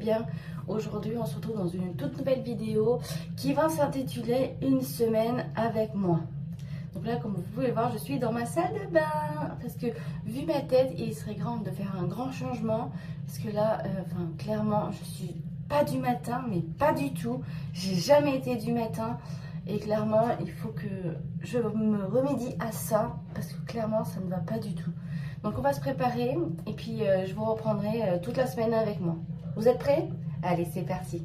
bien. Aujourd'hui on se retrouve dans une toute nouvelle vidéo qui va s'intituler Une semaine avec moi. Donc là, comme vous pouvez voir, je suis dans ma salle de bain parce que vu ma tête, il serait grand de faire un grand changement parce que là, clairement, je suis pas du matin, mais pas du tout. J'ai jamais été du matin et clairement, il faut que je me remédie à ça parce que clairement, ça ne va pas du tout. Donc on va se préparer et puis je vous reprendrai toute la semaine avec moi. Vous êtes prêts? Allez, c'est parti.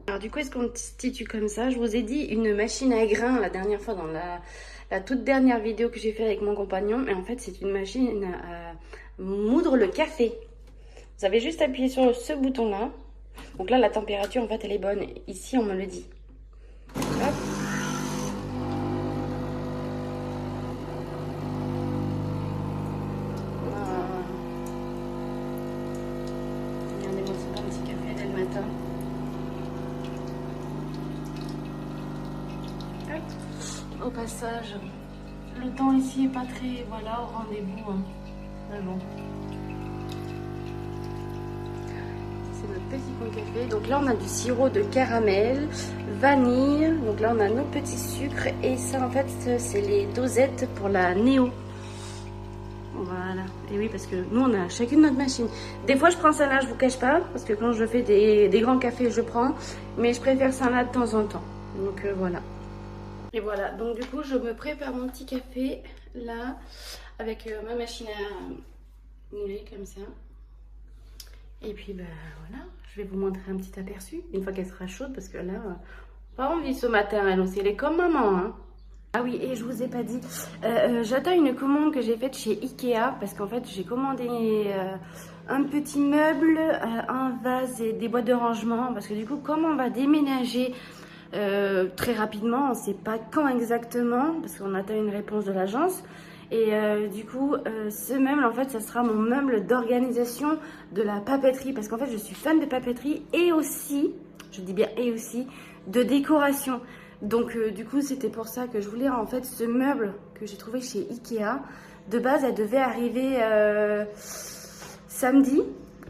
Alors du coup, est-ce qu'on constitue comme ça? Je vous ai dit une machine à grains la dernière fois dans la toute dernière vidéo que j'ai fait avec mon compagnon. Mais en fait, c'est une machine à moudre le café. Vous avez juste appuyé sur ce bouton-là. Donc là, la température, en fait, elle est bonne. Ici, on me le dit. Hop. Regardez-moi ça, un petit café dès le matin. Au passage, le temps ici est pas très, voilà, au rendez-vous, hein. Mais bon. C'est notre petit pot de café. Donc là, on a du sirop de caramel, vanille. Donc là, on a nos petits sucres. Et ça, en fait, c'est les dosettes pour la Néo. Voilà. Et oui, parce que nous, on a chacune notre machine. Des fois, je prends celle-là, je vous cache pas. Parce que quand je fais des grands cafés, je prends. Mais je préfère celle-là de temps en temps. Donc voilà. Et voilà, donc du coup je me prépare mon petit café là avec ma machine à mouler comme ça. Et puis bah voilà, je vais vous montrer un petit aperçu une fois qu'elle sera chaude parce que là, pas envie ce matin elle aussi, elle est comme maman hein. Ah oui, et je vous ai pas dit, j'attends une commande que j'ai faite chez Ikea parce qu'en fait j'ai commandé un petit meuble, un vase et des boîtes de rangement parce que du coup comme on va déménager très rapidement, on ne sait pas quand exactement parce qu'on attend une réponse de l'agence et du coup ce meuble en fait ça sera mon meuble d'organisation de la papeterie parce qu'en fait je suis fan de papeterie et aussi, je dis bien et aussi, de décoration. Donc du coup c'était pour ça que je voulais en fait ce meuble que j'ai trouvé chez Ikea. De base elle devait arriver samedi.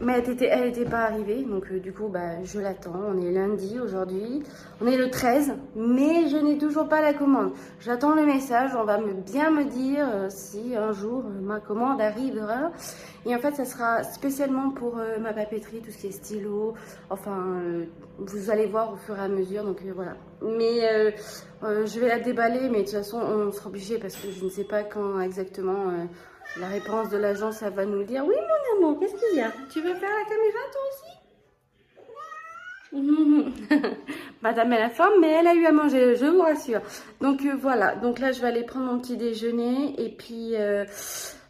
Mais elle était pas arrivée, donc du coup bah, je l'attends. On est lundi aujourd'hui, on est le 13, mais je n'ai toujours pas la commande. J'attends le message, on va bien me dire si un jour ma commande arrivera. Et en fait ça sera spécialement pour ma papeterie, tout ce qui est stylo, enfin vous allez voir au fur et à mesure, donc voilà. Mais je vais la déballer, mais de toute façon on sera obligé parce que je ne sais pas quand exactement... la réponse de l'agence, elle va nous dire: oui, mon amour, qu'est-ce qu'il y a? Tu veux faire la caméra, toi aussi? Madame est la forme, mais elle a eu à manger, je vous rassure. Donc voilà, donc là, je vais aller prendre mon petit déjeuner. Et puis,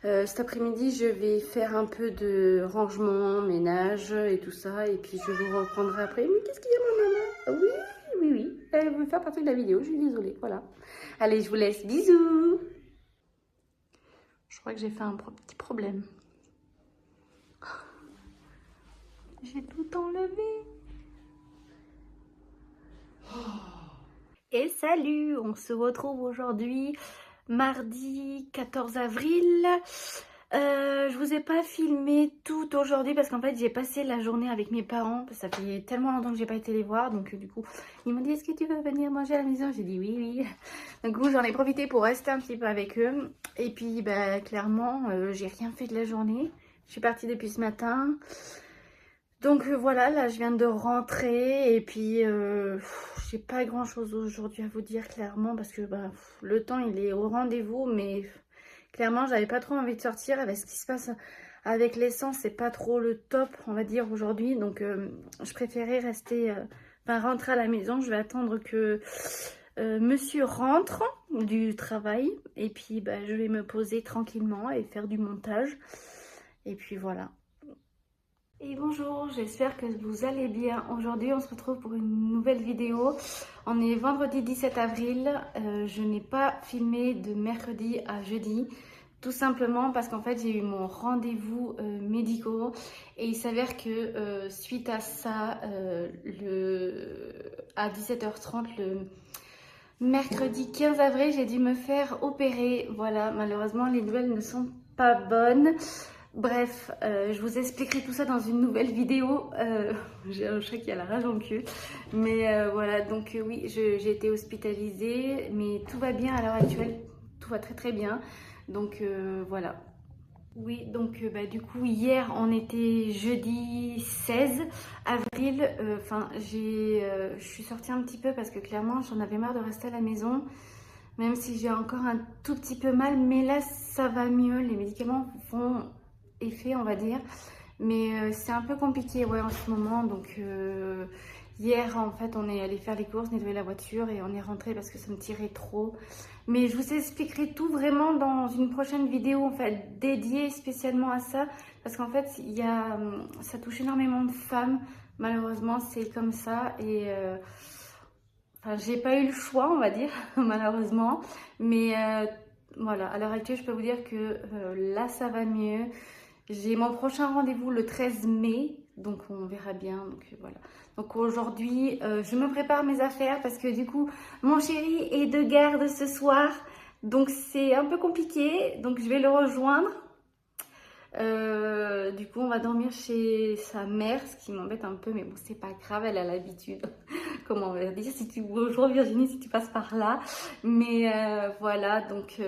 cet après-midi, je vais faire un peu de rangement, ménage et tout ça. Et puis, je vous reprendrai après. Mais qu'est-ce qu'il y a, ma maman? Oui. Elle veut faire partie de la vidéo, je suis désolée. Voilà. Allez, je vous laisse. Bisous. Je crois que j'ai fait un petit problème. J'ai tout enlevé. Et salut, on se retrouve aujourd'hui, mardi 14 avril. Je vous ai pas filmé tout aujourd'hui parce qu'en fait j'ai passé la journée avec mes parents. Ça fait tellement longtemps que j'ai pas été les voir. Donc du coup, ils m'ont dit: est-ce que tu veux venir manger à la maison? J'ai dit oui. Du coup, j'en ai profité pour rester un petit peu avec eux. Et puis, bah, clairement, j'ai rien fait de la journée. Je suis partie depuis ce matin. Donc voilà, là, je viens de rentrer. Et puis, j'ai pas grand-chose aujourd'hui à vous dire, clairement. Parce que bah, le temps, il est au rendez-vous. Mais clairement, j'avais pas trop envie de sortir. Avec ce qui se passe avec l'essence, c'est pas trop le top, on va dire, aujourd'hui. Donc, je préférais rester... rentrer à la maison. Je vais attendre que... monsieur rentre du travail et puis bah, je vais me poser tranquillement et faire du montage et puis voilà. Et bonjour, j'espère que vous allez bien. Aujourd'hui, on se retrouve pour une nouvelle vidéo. On est vendredi 17 avril. Je n'ai pas filmé de mercredi à jeudi. Tout simplement parce qu'en fait, j'ai eu mon rendez-vous médicaux. Et il s'avère que suite à ça, à 17h30, le mercredi 15 avril, j'ai dû me faire opérer. Voilà, malheureusement, les nouvelles ne sont pas bonnes. Bref, je vous expliquerai tout ça dans une nouvelle vidéo. J'ai un chat qui a la rage en cul. Mais voilà, donc oui, j'ai été hospitalisée, mais tout va bien à l'heure actuelle. Tout va très très bien. Donc voilà. Oui, donc du coup, hier, on était jeudi 16 avril. Je suis sortie un petit peu parce que clairement, j'en avais marre de rester à la maison. Même si j'ai encore un tout petit peu mal, mais là, ça va mieux. Les médicaments font effet, on va dire. Mais c'est un peu compliqué ouais, en ce moment. Donc hier, en fait, on est allé faire les courses, nettoyer la voiture et on est rentré parce que ça me tirait trop. Mais je vous expliquerai tout vraiment dans une prochaine vidéo, en fait, dédiée spécialement à ça. Parce qu'en fait, ça touche énormément de femmes. Malheureusement, c'est comme ça. Et enfin, j'ai pas eu le choix, on va dire, malheureusement. Mais voilà, à l'heure actuelle, je peux vous dire que là, ça va mieux. J'ai mon prochain rendez-vous le 13 mai, donc on verra bien. Donc voilà. Donc aujourd'hui, je me prépare mes affaires parce que du coup, mon chéri est de garde ce soir. Donc c'est un peu compliqué. Donc je vais le rejoindre. Du coup, on va dormir chez sa mère, ce qui m'embête un peu, mais bon, c'est pas grave, elle a l'habitude. Comment on va dire, bonjour Virginie, si tu passes par là. Mais voilà, donc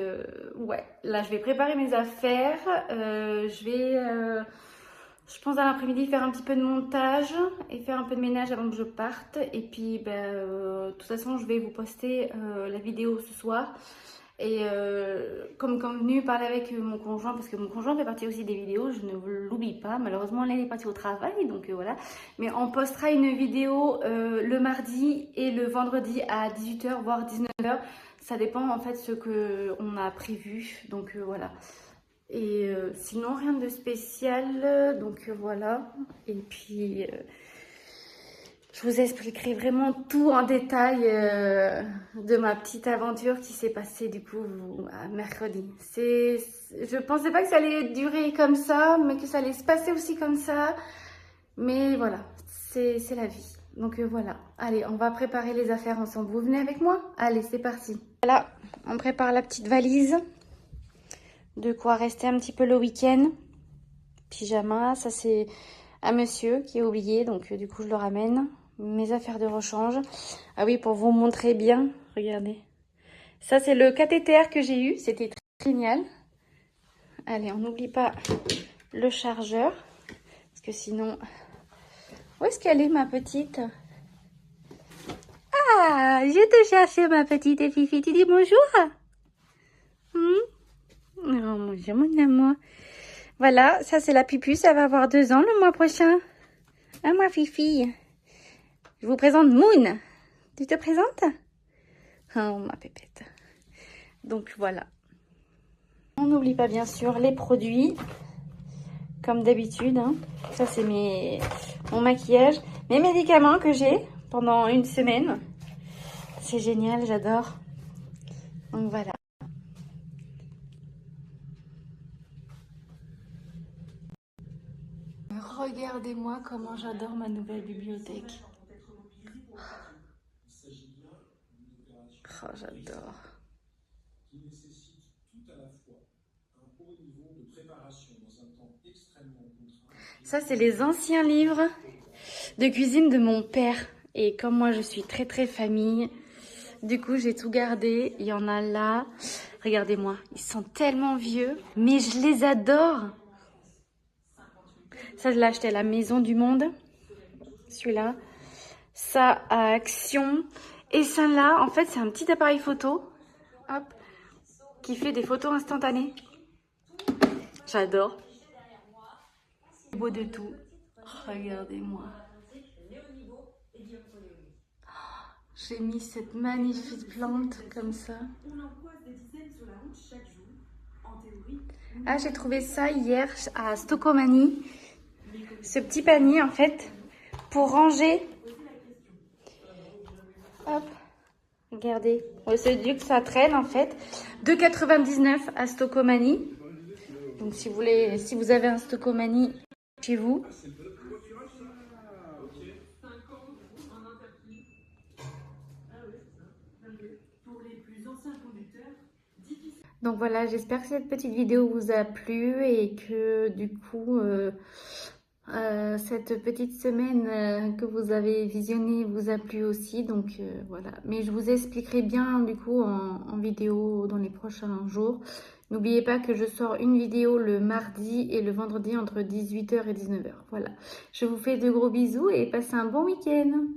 ouais, là je vais préparer mes affaires. Je pense dans l'après-midi faire un petit peu de montage et faire un peu de ménage avant que je parte. Et puis, de toute façon, je vais vous poster la vidéo ce soir. Et comme convenu, parler avec mon conjoint, parce que mon conjoint fait partie aussi des vidéos, je ne l'oublie pas. Malheureusement, là, il est parti au travail, donc voilà. Mais on postera une vidéo le mardi et le vendredi à 18h, voire 19h. Ça dépend en fait ce qu'on a prévu, donc voilà. Et sinon, rien de spécial, donc voilà. Et puis... je vous expliquerai vraiment tout en détail de ma petite aventure qui s'est passée du coup à mercredi. Je pensais pas que ça allait durer comme ça, mais que ça allait se passer aussi comme ça. Mais voilà, c'est la vie. Donc voilà, allez, on va préparer les affaires ensemble. Vous venez avec moi? Allez, c'est parti. Voilà, on prépare la petite valise. De quoi rester un petit peu le week-end. Pyjama, ça c'est un monsieur qui a oublié, donc du coup je le ramène. Mes affaires de rechange. Ah oui, pour vous montrer bien, regardez. Ça, c'est le cathéter que j'ai eu. C'était très génial. Allez, on n'oublie pas le chargeur. Parce que sinon... Où est-ce qu'elle est, ma petite? Ah, je te cherchais, ma petite Fifi. Tu dis bonjour? Oh, bonjour, mon amour. Voilà, ça, c'est la pupuce. Elle va avoir 2 ans le mois prochain. Ah, moi, Fifi. Je vous présente Moon. Tu te présentes? Oh, ma pépette. Donc, voilà. On n'oublie pas, bien sûr, les produits. Comme d'habitude. Hein. Ça, c'est mon maquillage. Mes médicaments que j'ai pendant 1 semaine. C'est génial, j'adore. Donc, voilà. Regardez-moi comment j'adore ma nouvelle bibliothèque. Oh, j'adore. Ça, c'est les anciens livres de cuisine de mon père. Et comme moi, je suis très très famille, du coup, j'ai tout gardé. Il y en a là. Regardez-moi, ils sont tellement vieux, mais je les adore. Ça, je l'ai acheté à la Maison du Monde. Celui-là. Ça à Action. Et ça là, en fait, c'est un petit appareil photo. Hop. Qui fait des photos instantanées. J'adore. Beau de tout. Regardez-moi. J'ai mis cette magnifique plante comme ça. Ah, j'ai trouvé ça hier à Stocomanie. ce petit panier en fait pour ranger. Hop, regardez, c'est Dieu que ça traîne en fait. 2,99 à Stocomanie. Donc si vous avez un Stocomanie chez vous. Donc voilà, j'espère que cette petite vidéo vous a plu et que du coup cette petite semaine que vous avez visionnée vous a plu aussi. Donc voilà, mais je vous expliquerai bien du coup en vidéo dans les prochains jours. N'oubliez pas que je sors une vidéo le mardi et le vendredi entre 18 h et 19 h. Voilà, je vous fais de gros bisous et passez un bon week-end.